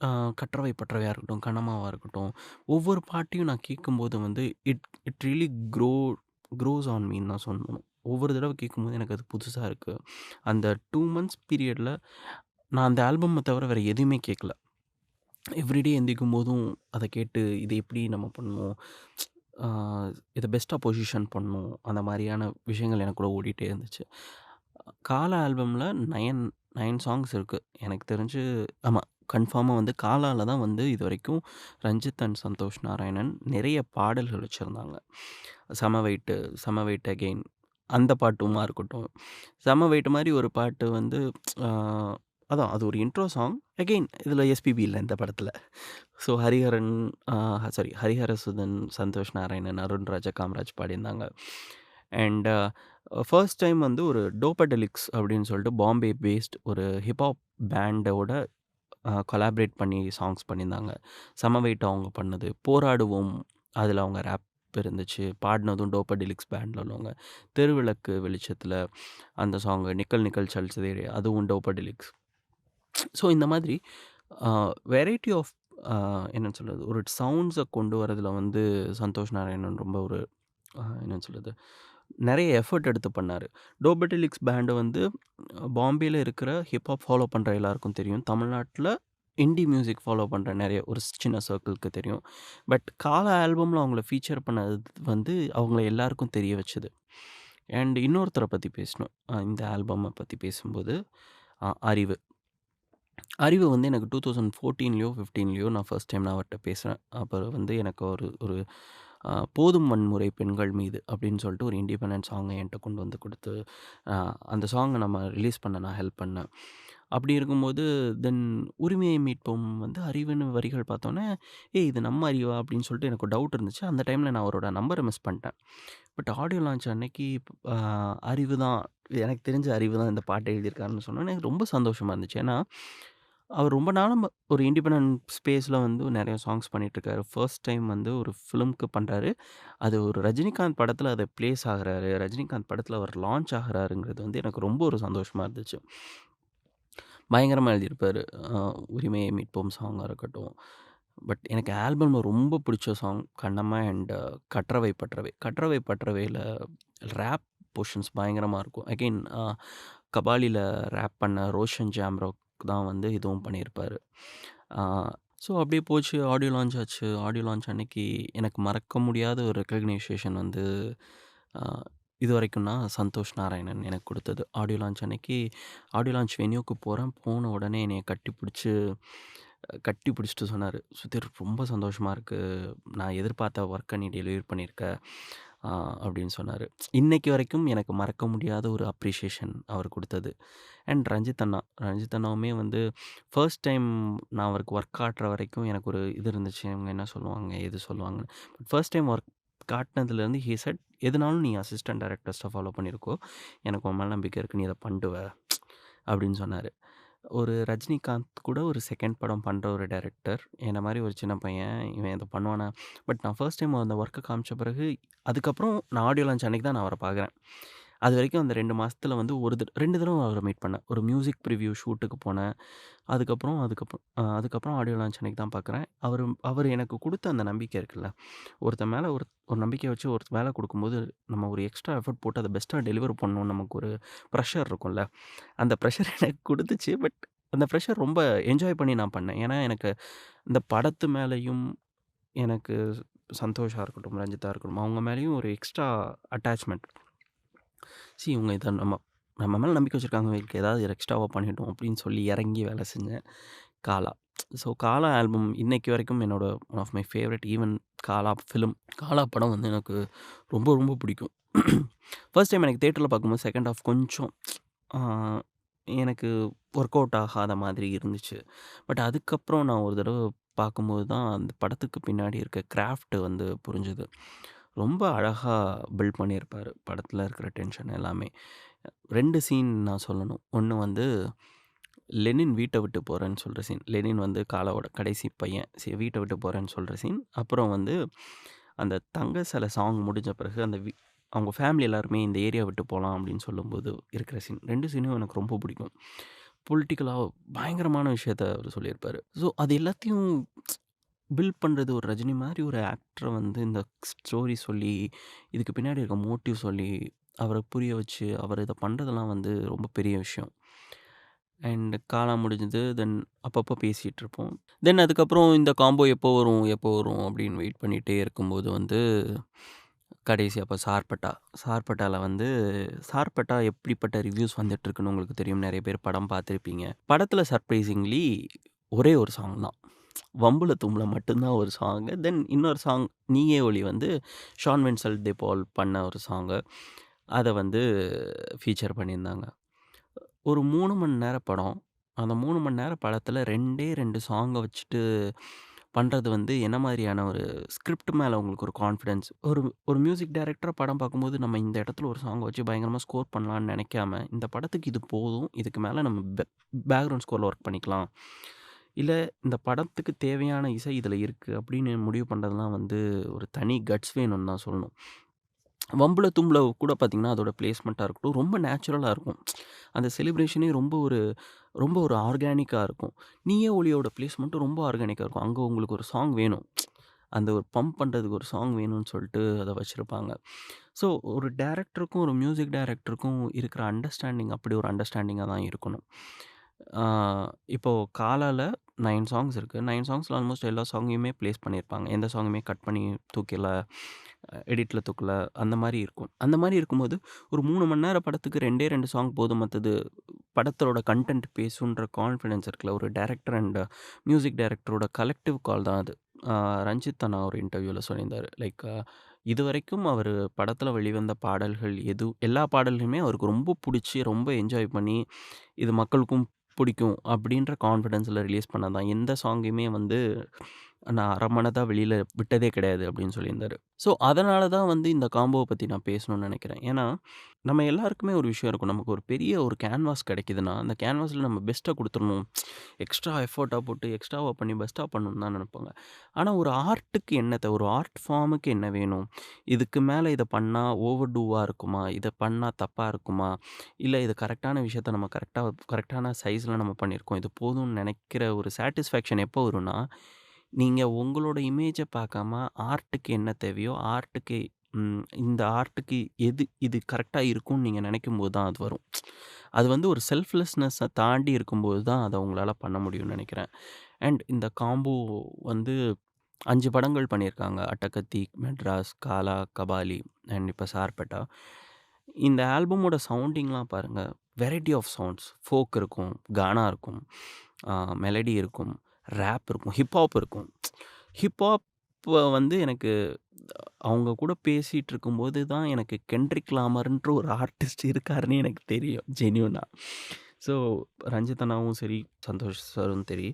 Speaker 1: அ கற்றவை பற்றவையா இருக்கட்டும், கண்ணம்மாவா இருக்கட்டும், ஒவ்வொரு பாட்டையும் நான் கேட்கும்போது வந்து it it really grows on மீன்னு தான் சொல்லணும். ஒவ்வொரு தடவ கேட்கும்போது எனக்கு அது புதுசா இருக்கு. அந்த 2 மந்த்ஸ் பீரியட்ல நான் அந்த ஆல்பம்ம தவிர வேற எதையுமே கேட்கல. எவ்ரிடே எந்திரிக்கும்போதும் அத கேட்டு இது எப்படி நம்ம பண்ணணும்? ஆ இத பெஸ்ட்டா பொசிஷன் பண்ணணும். அந்த மாரியான விஷயங்கள் எனக்குள்ள ஓடிட்டே இருந்துச்சு. காலா ஆல்பம்ல 9 சாங்ஸ் இருக்கு. எனக்கு தெரிஞ்சு ஆமா. கன்ஃபார்மா வந்து காலால தான் வந்து இதுவரைக்கும் ரஞ்சித் அண்ட் சந்தோஷ் நாராயணன் நிறைய பாடல்கள் வச்சிருந்தாங்க. "சம வெயிட்டு", "சம வெயிட் அகெயின்" அந்த பாட்டுமா இருக்கட்டும். "சம வெயிட்" மாரி ஒரு பாட்டு வந்து ஆ அதான் அது ஒரு இன்ட்ரோ சாங். அகெயின் இதில எஸ்பிபி இல்ல இந்த படத்தில. ஸோ ஹரிஹரன் ஆ சாரி ஹரிஹரசுதன், சந்தோஷ் நாராயணன், அருண்ராஜா காமராஜ் பாடியிருந்தாங்க. அண்ட் ஃபர்ஸ்ட் டைம் வந்து ஒரு டோபடெலிக்ஸ் அப்படின்னு சொல்லிட்டு பாம்பே பேஸ்ட் ஒரு ஹிப்ஹாப் பேண்டோட கொலாபரேட் பண்ணி சாங்ஸ் பண்ணியிருந்தாங்க. "சம வெயிட்" அவங்க பண்ணது. "போராடுவோம்" அதில அவங்க ராப் இருந்துச்சு. பாடுனதும் டோபடெலிக்ஸ் பேண்ட்ல உள்ளவங்க. "தெருவிளக்கு வெளிச்சத்தில" அந்த சாங்கு. "நிக்கல் நிக்கல் சல் சிதேரி" அதுவும் டோபடெலிக்ஸ். ஸோ இந்த மாதிரி அ வெரைட்டி ஆஃப் என்னன்னு சொல்றது, ஒரு சவுண்ட்ஸ கொண்டு வரதுல வந்து சந்தோஷ் நாராயணன் ரொம்ப ஒரு என்னன்னு சொல்றது, நெறைய எஃபோர்ட் எடுத்து பண்ணாரு. டோபட்டிலிக்ஸ் பேண்ட் வந்து பாம்பேல இருக்கிற ஹிப்ஹாப் ஃபாலோ பண்ற எல்லாருக்கும் தெரியும். தமிழ்நாட்ல இண்டி மியூசிக் ஃபாலோ பண்ற நெறைய ஒரு சின்ன சர்க்கிள்க்கு தெரியும். பட் காலா ஆல்பம்ல அவங்கள ஃபீச்சர் பண்ணது வந்து அவங்கள எல்லாருக்கும் தெரிய வச்சது. அண்ட் இன்னொருத்தர பத்தி பேசணும். இந்த ஆல்பம்ம பத்தி பேசும்போது, அறிவு. அறிவு வந்து எனக்கு 2014லயோ, 15லயோ நான் ஃபர்ஸ்ட் டைம் நான் அவர்ட்ட பேசுறேன். அப்ப வந்து எனக்கு ஒரு ஒரு "போதும் வன்முறை பெண்கள் மீது" அப்படின்னு சொல்லிட்டு ஒரு இண்டிபெண்டன்ட் சாங்க என்ட்ட கொண்டு வந்து குடுத்து, அ அந்த சாங்க நம்ம ரிலீஸ் பண்ண நான் ஹெல்ப் பண்ணேன். அப்படி இருக்கும்போது தென் "உரிமையை மீட்போம்" வந்து அறிவுன்னு வரிகள் பார்த்தோனே, "ஏய் இது நம்ம அறிவா?" அப்படின்னு சொல்லிட்டு எனக்கு ஒரு டவுட் இருந்துச்சு. அந்த டைம்ல நான் அவரோட நம்பர மிஸ் பண்ட்டேன். பட் ஆடியோ லான்ச் அன்னைக்கு அ அறிவு தான் எனக்கு தெரிஞ்ச அறிவு தான் இந்த பாட்ட எழுதியிருக்காருன்னு சொன்னோனே எனக்கு ரொம்ப சந்தோஷமா இருந்துச்சு. ஏன்னா, அவர் ரொம்ப நாளா ஒரு இண்டிபெண்டன்ட் ஸ்பேஸ்ல வந்து நெறைய சாங்ஸ் பண்ணிட்டுருக்காரு. ஃபர்ஸ்ட் டைம் வந்து ஒரு ஃபிலிம்க்கு பண்றாரு. அது ஒரு ரஜினிகாந்த் படத்துல அது பிளேஸ் ஆகுறாரு. ரஜினிகாந்த் படத்துல அவர் லான்ச் ஆகுறாருங்கிறது வந்து எனக்கு ரொம்ப ஒரு சந்தோஷமா இருந்துச்சு. பயங்கரமா எழுதியிருப்பாரு. அ "உரிமையை மீட்போம்" சாங்கா இருக்கட்டும். பட் எனக்கு ஆல்பம்ல ரொம்ப பிடிச்ச சாங் "கண்ணம்மா" அண்ட் "கற்றவை பற்றவை". "கற்றவை பற்றவையில" ராப் போர்ஷன்ஸ் பயங்கரமா இருக்கும். அகைன் கபாலில ராப் பண்ண ரோஷன் ஜாம்ராக் தான் வந்து இதுவும் பண்ணியிருப்பாரு. ஆ ஸோ அப்படியே போச்சு. ஆடியோ லான்ச் ஆச்சு. ஆடியோ லான்ச் அன்னைக்கு எனக்கு மறக்க முடியாத ஒரு ரெகக்னிஷேஷன் வந்து ஆ இதுவரைக்கும்னா சந்தோஷ் நாராயணன் எனக்கு குடுத்தது. ஆடியோ லான்ச் அன்னைக்கு ஆடியோ லான்ச் வென்யூக்கு போறேன். போன உடனே என்னைய கட்டி பிடிச்சுட்டு சொன்னாரு, "சுதீர் ரொம்ப சந்தோஷமா இருக்கு. நான் எதிர்பார்த்த ஒர்க்க நீ டெலிவரி பண்ணியிருக்க." ஆ அப்படின்னு சொன்னாரு. இன்னைக்கு வரைக்கும் எனக்கு மறக்க முடியாத ஒரு அப்ரிசியேஷன் அவர் குடுத்தது. அண்ட் ரஞ்சித் அண்ணாவுமே வந்து ஃபர்ஸ்ட் டைம் நான் அவருக்கு ஒர்க் காட்டுற வரைக்கும் எனக்கு ஒரு இது இருந்துச்சு. இவங்க என்ன சொல்லுவாங்க? ஏது சொல்லுவாங்கன்னு. பட் ஃபர்ஸ்ட் டைம் ஒர்க் காட்டுனதுலேருந்து ஹி செட், "எதுனாலும் நீ அசிஸ்டன்ட் டைரக்டர்ஸ ஃபாலோ பண்ணியிருக்கோ. எனக்கு உன் மேல நம்பிக்கை இருக்கு. நீ இத பண்ணுவ." அப்படின்னு சொன்னாரு. ஒரு ரஜினிகாந்த் கூட ஒரு செகண்ட் படம் பண்ற ஒரு டைரக்டர். என்ன மாரி ஒரு சின்ன பையன், இவன் இத பண்ணுவானா? பட் நான் ஃபர்ஸ்ட் டைம் அந்த ஒர்க்க காமிச்ச பிறகு, அதுக்கப்புறம் நான் ஆடியோ லான்ச் அன்னைக்கு தான் நான் அவர பார்க்குறேன். அதுவரைக்கும் அந்த 2 மாசத்துல வந்து 2 தடவ அவர மீட் பண்ணேன். ஒரு மியூசிக் ப்ரிவ்யூ ஷூட்டுக்கு போனேன். அதுக்கப்புறம் ஆடியோ லான்ச் அன்னைக்கு தான் பார்க்குறேன். அவரு எனக்கு குடுத்த அந்த நம்பிக்கை இருக்குல்ல, ஒருத்தன் மேல ஒரு ஒரு நம்பிக்கைய வச்சு ஒரு வேல குடுக்கும்போது, நம்ம ஒரு எக்ஸ்ட்ரா எஃபோர்ட் போட்டு அத பெஸ்ட்டா டெலிவர் பண்ணணும்னு நமக்கு ஒரு ப்ரெஷர் இருக்கும்ல. அந்த ப்ரெஷர் எனக்கு குடுத்துச்சு. பட் அந்த ப்ரெஷர் ரொம்ப என்ஜாய் பண்ணி நான் பண்ணேன். ஏன்னா, எனக்கு இந்த படத்து மேலயும் எனக்கு சந்தோஷா இருக்கட்டும், ரஞ்சித்தா இருக்கட்டும், அவங்க மேலயும் ஒரு எக்ஸ்ட்ரா அட்டாச்மெண்ட். இவங்க இத நம்ம நம்ம மேல நம்பிக்கை வச்சிருக்காங்க. இவங்களுக்கு ஏதாவது எக்ஸ்ட்ராவா பண்ணிட்டோம் அப்படின்னு சொல்லி இறங்கி வேலை செஞ்சேன். காலா. காலா ஆல்பம் இன்னைக்கு வரைக்கும் என்னோட one of my favourite. Even Kaala film. Kaala படம் வந்து எனக்கு ரொம்ப ரொம்ப பிடிக்கும். ஃபர்ஸ்ட் டைம் எனக்கு தியேட்டர்ல பார்க்கும்போது செகண்ட் ஹாஃப் கொஞ்சம் ஆ எனக்கு ஒர்க் அவுட் ஆகாத மாதிரி இருந்துச்சு. பட் அதுக்கப்புறம் நான் ஒரு தடவ பார்க்கும்போது தான் அந்த படத்துக்கு பின்னாடி இருக்க கிராஃப்ட் வந்து புரிஞ்சது. ரொம்ப அழகா பில்ட் பண்ணியிருப்பாரு. படத்துல இருக்கிற டென்ஷன் எல்லாமே. 2 சீன் நான் சொல்லணும். ஒண்ணு வந்து லெனின் வீட்ட விட்டு போறேன்னு சொல்ற சீன். லெனின் வந்து காலாவோட கடைசி பையன். வீட்ட விட்டு போறேன்னு சொல்ற சீன். அப்புறம் வந்து அந்த தங்க சிலை சாங் முடிஞ்ச பிறகு அந்த அவங்க ஃபேமிலி எல்லாருமே இந்த ஏரியா விட்டு போலாம் அப்படின்னு சொல்லும்போது இருக்கிற சீன். 2 சீனும் எனக்கு ரொம்ப பிடிக்கும். பொலிட்டிக்கலா பயங்கரமான விஷயத்த அவரு சொல்லியிருப்பாரு. அது எல்லாத்தையும் பில்ட் பண்றது ஒரு ரஜினி மாரி ஒரு ஆக்டர வந்து இந்த ஸ்டோரி சொல்லி, இதுக்கு பின்னாடி இருக்க மோட்டிவ் சொல்லி, அவர புரிய வச்சு, அவர் இத பண்றதெல்லாம் வந்து ரொம்ப பெரிய விஷயம். அண்ட் காலா முடிஞ்சது. தென் அப்பப்போ பேசிட்டு இருப்போம். தென் அதுக்கப்புறம் இந்த காம்போ எப்போ வரும், எப்போ வரும் அப்படின்னு வெயிட் பண்ணிட்டே இருக்கும்போது வந்து, கடைசி அப்ப சார்பட்டா. சார்பட்டால வந்து சார்பட்டா எப்படிப்பட்ட ரிவ்யூஸ் வந்துட்டுருக்குன்னு உங்களுக்கு தெரியும். நெறைய பேர் படம் பார்த்துருப்பீங்க. படத்துல சர்ப்ரைசிங்லி ஒரே ஒரு சாங் தான். வம்புல தும்புல மட்டும் தான் ஒரு சாங்கு. தென் இன்னொரு சாங் நீயே ஒளி வந்து ஷான் வென்சல் டே பால் பண்ண ஒரு சாங்கு. அத வந்து ஃபீச்சர் பண்ணியிருந்தாங்க. ஒரு 3 மணி நேர படம். அந்த 3 மணி நேர படத்துல 2டே 2 சாங்க வச்சுட்டு பண்றது வந்து என்ன மாதிரியான ஒரு ஸ்கிரிப்ட் மேல உங்களுக்கு ஒரு கான்ஃபிடன்ஸ். ஒரு ஒரு மியூசிக் டைரக்டரா படம் பார்க்கும்போது, நம்ம இந்த இடத்துல ஒரு சாங்க வச்சு பயங்கரமா ஸ்கோர் பண்ணலான்னு நெனைக்காம, இந்த படத்துக்கு இது போதும். இதுக்கு மேல நம்ம பேக்கிரவுண்ட் ஸ்கோர்ல ஒர்க் பண்ணிக்கலாம். இல்ல இந்த படத்துக்கு தேவையான இசை இதுல இருக்கு அப்படின்னு முடிவு பண்றதெல்லாம் வந்து ஒரு தனி கட்ஸ் வேணும்னு தான் சொல்லணும். வம்புல தும்புல கூட பார்த்தீங்கன்னா, அதோட பிளேஸ்மெண்ட்டா இருக்கட்டும், ரொம்ப நேச்சுரலா இருக்கும். அந்த செலிப்ரேஷனே ரொம்ப ஒரு ஆர்கானிக்கா இருக்கும். நீயே ஒலியோட பிளேஸ்மெண்ட்டும் ரொம்ப ஆர்கானிக்கா இருக்கும். அங்க உங்களுக்கு ஒரு சாங் வேணும். அந்த ஒரு பம்ப் பண்றதுக்கு ஒரு சாங் வேணும்னு சொல்லிட்டு அத வச்சிருப்பாங்க. ஸோ ஒரு டைரக்டருக்கும், ஒரு மியூசிக் டைரக்டருக்கும் இருக்கிற அண்டர்ஸ்டாண்டிங் அப்படி ஒரு அண்டர்ஸ்டாண்டிங்கா தான் இருக்கணும். ஆ இப்போ காலால 9 சாங்ஸ் இருக்கு. 9 சாங்ஸ்ல ஆல்மோஸ்ட் எல்லா சாங்கையுமே பிளேஸ் பண்ணியிருப்பாங்க. எந்த சாங்குமே கட் பண்ணி தூக்கில, எடிட்ல தூக்கல அந்த மாரி இருக்கும். அந்த மாரி இருக்கும்போது, ஒரு 3 மணி நேர படத்துக்கு 2டே 2 சாங் போதும். மத்தது படத்தோட கன்டென்ட் பேசுன்ற கான்ஃபிடன்ஸ் இருக்குல்ல. ஒரு டைரக்டர் அண்ட் மியூசிக் டைரக்டரோட கலெக்டிவ் கால் தான் அது. ஆ ரஞ்சித் அண்ணா ஒரு இன்டர்வியூல சொல்லியிருந்தாரு. இதுவரைக்கும் அவரு படத்துல வெளிவந்த பாடல்கள் எல்லா பாடல்களுமே அவருக்கு ரொம்ப புடிச்சு, ரொம்ப என்ஜாய் பண்ணி, இது மக்களுக்கும் பிடிக்கும் அப்படின்ற கான்ஃபிடன்ஸ்ல ரிலீஸ் பண்ணது தான். எந்த சாங்கையுமே வந்து நான் அரைமனதா வெளியில விட்டதே கிடையாது அப்படின்னு சொல்லியிருந்தாரு. அதனால தான் வந்து இந்த காம்போவ பத்தி நான் பேசணும்னு நெனைக்கிறேன். ஏன்னா, நம்ம எல்லாருக்குமே ஒரு விஷயம் இருக்கும். நமக்கு ஒரு பெரிய ஒரு கேன்வாஸ் கிடைக்குதுன்னா, அந்த கேன்வாஸ்ல நம்ம பெஸ்ட்டா குடுத்துறணும். எக்ஸ்ட்ரா எஃபோர்ட்டா போட்டு எக்ஸ்ட்ராவா பண்ணி பெஸ்ட்டா பண்ணணும்னு தான் நெனைப்பாங்க. ஆனா, ஒரு ஆர்ட்டுக்கு ஒரு ஆர்ட் ஃபார்முக்கு என்ன வேணும்? இதுக்கு மேல இத பண்ணா ஓவர் டூவா இருக்குமா? இத பண்ணா தப்பா இருக்குமா? இல்ல இது கரெக்ட்டான விஷயத்த நம்ம கரெக்ட்டான சைஸ்ல நம்ம பண்ணியிருக்கோம். இது போதும்னு நெனைக்கிற ஒரு சாட்டிஸ்ஃபேக்ஷன் எப்போ வரும்னா, நீங்க உங்களோட இமேஜ பார்க்காம ஆர்ட்டுக்கு என்ன தேவையோ, ஆர்ட்டுக்கு இந்த ஆர்ட்டுக்கு இது கரெக்ட்டா இருக்கும்னு நீங்க நினைக்கும்போது தான் அது வரும். அது வந்து ஒரு செல்ஃப்லெஸ்னஸ தாண்டி இருக்கும்போது தான் அத உங்களால பண்ண முடியும்னு நெனைக்கிறேன். அண்ட் இந்த காம்போ வந்து 5 படங்கள் பண்ணியிருக்காங்க. அட்டகத்தி, மெட்ராஸ், காலா, கபாலி அண்ட் இப்ப சார்பட்டா. இந்த ஆல்பமோட சவுண்டிங்லாம் பாருங்க. Variety of sounds. ஃபோக் இருக்கும், கானா இருக்கும், அ மெலடி இருக்கும், ராப் இருக்கும், ஹிப்ஹாப் இருக்கும். ஹிப்ஹாப் வந்து எனக்கு அவங்க கூட பேசிட்டு இருக்கும்போது தான் எனக்கு கென்ட்ரிக் லாமர்ன்ற ஒரு ஆர்டிஸ்ட் இருக்காருன்னு எனக்கு தெரியும். ஜென்யூனா. ஸோ ரஞ்சித் அண்ணாவும் சரி, சந்தோஷ் சாரும் சரி,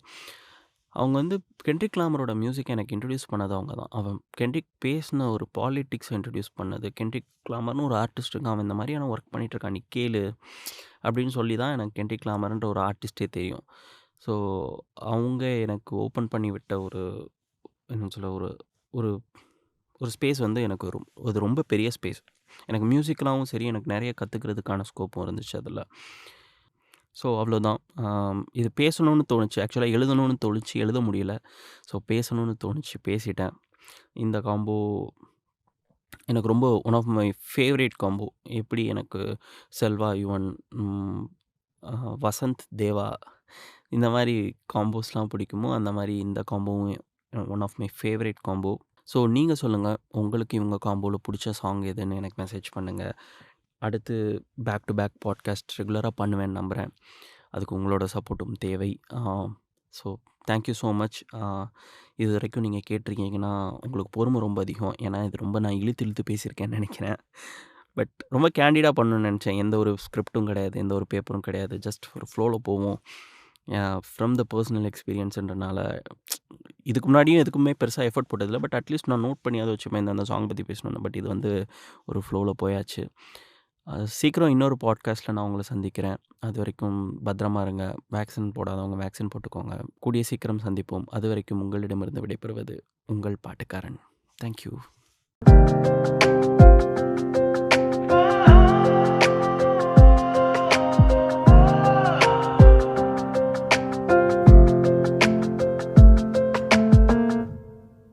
Speaker 1: அவங்க வந்து கென்ட்ரிக் லாமரோட மியூசிக்க எனக்கு இன்ட்ரோடியூஸ் பண்ணது அவங்க தான். அவன் கென்ட்ரிக் பேசின ஒரு பாலிடிக்ஸ இன்ட்ரோடியூஸ் பண்ணது. கென்ட்ரிக் லாமர்னு ஒரு ஆர்டிஸ்ட் இருக்கான். அவன் இந்த மாதிரியான ஒர்க் பண்ணிட்டு இருக்கான். நீ கேளு அப்படின்னு சொல்லி தான் எனக்கு கென்ட்ரிக் லாமர்ன்ற ஒரு ஆர்டிஸ்ட்டே தெரியும். ஸோ அவங்க எனக்கு ஓப்பன் பண்ணி விட்ட ஒரு என்ன சொல்ல ஒரு ஒரு ஒரு ஸ்பேஸ் வந்து எனக்கு அது ரொம்ப பெரிய ஸ்பேஸ். எனக்கு மியூசிக்கலாவும் சரி, எனக்கு நெறைய கத்துக்கிறதுக்கான ஸ்கோப்பும் இருந்துச்சு அதுல. ஸோ அவ்வளோதான். இது பேசணும்னு தோணுச்சு. ஆக்சுவலா எழுதணும்னு தோணுச்சு. எழுத முடியல. ஸோ பேசணும்னு தோணுச்சு. பேசிட்டேன். இந்த காம்போ எனக்கு ரொம்ப one of my favourite combo. எப்படி எனக்கு செல்வா, யுவன், ம் அ வசந்த், தேவா இந்த மாரி காம்போஸ்லாம் பிடிக்குமோ, அந்த மாரி இந்த காம்போவும் one of my favourite combo. So நீங்க சொல்லுங்க. உங்களுக்கு இவங்க காம்போல புடிச்ச சாங் எதுன்னு எனக்கு மெசேஜ் பண்ணுங்க. அடுத்து பேக் டு பேக் பாட்காஸ்ட் ரெகுலரா பண்ணுவேன்னு நம்புறேன். அதுக்கு உங்களோட சப்போர்ட்டும் தேவை. So thank you so much. இதுவரைக்கும் நீங்க கேட்டிருக்கீங்கன்னா, உங்களுக்கு பொறுமை ரொம்ப அதிகம். ஏன்னா, இது ரொம்ப நான் இழுத்து இழுத்து பேசியிருக்கேன்னு நெனைக்கிறேன். பட் ரொம்ப கேண்டிடா பண்ணணும்னு நெனச்சேன். எந்த ஒரு ஸ்கிரிப்டும் கிடையாது. எந்த ஒரு பேப்பரும் கிடையாது. ஜஸ்ட் ஒரு ஃப்ளோல போவோம். ஃப்ரம் த பெர்சனல் எக்ஸ்பீரியன்ஸ்ன்றனால இதுக்கு முன்னாடியும் எதுக்குமே பெருசா எஃபோர்ட் போட்டதில்ல. பட் அட்லீஸ்ட் நான் நோட் பண்ணியாவது வச்சுப்பேன். இந்த சாங் பத்தி பேசணும்னு. பட் இது வந்து ஒரு ஃப்ளோல போயாச்சு. சீக்கிரம் இன்னொரு பாட்காஸ்ட்ல நான் உங்கள சந்திக்கிறேன். அதுவரைக்கும் பத்திரமா இருங்க. வேக்சின் போடாதவங்க வேக்சின் போட்டுக்கோங்க. கூடிய சீக்கிரம் சந்திப்போம். அதுவரைக்கும் உங்களிடமிருந்து விடைபெறுவது உங்கள் பாட்டுக்காரன். Thank you.